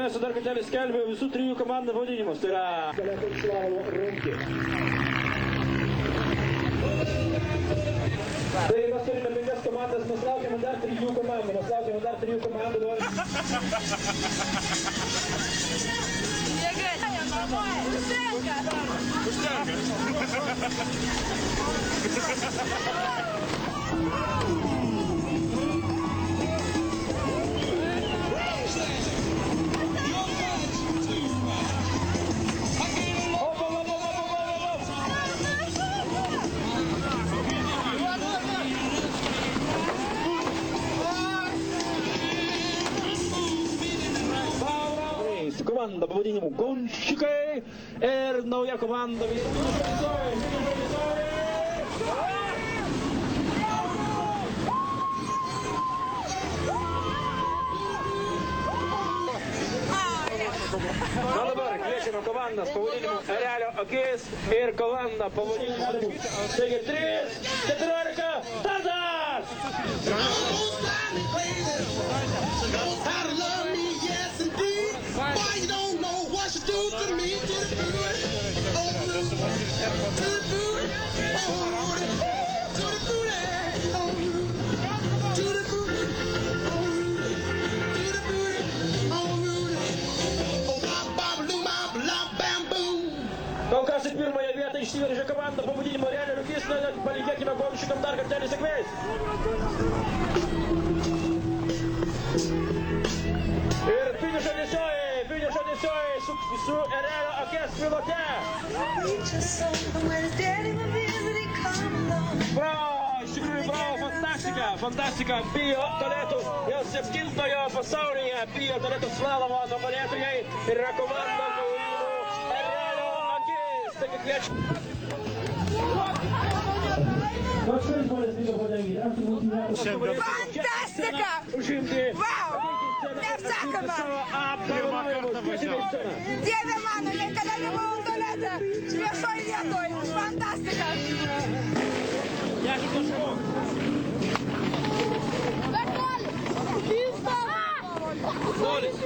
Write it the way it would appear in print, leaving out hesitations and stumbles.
mes dar kartelį skelbė visų trijų komandų pavadinimus. Tai yra Slavų Rungtį. Tai mes turime 5 komandas, mes laukiame dar 3 komandų. Komanda pavadinimu Gonšikai ir nauja komanda Na dabar kviečiame komandas pavadinimu Erelio akis ir komanda pavadinimu. Taigi 3, 14, startas! Kol kas į pirmąją vietą išsiveržė komanda pavadinimu Erelio akis, palinkėkime Gonšikam dar kartelį sėkmės. Ir finišo tiesioji su Erelio akis pilote. Bravo, iš tikrųjų bravo, fantastika, bijo tolėtų jau 7-ojo pasaulyje, bijo tolėtų slalomo nugalėtojai ir yra komanda pavadinimu Erelio akis. Taigi kviečiu. Fantastika! Vau! Neapsakoma! Dieve mano, niekada nebuvau tualete viešoj vietoj. Fantastika! Galės?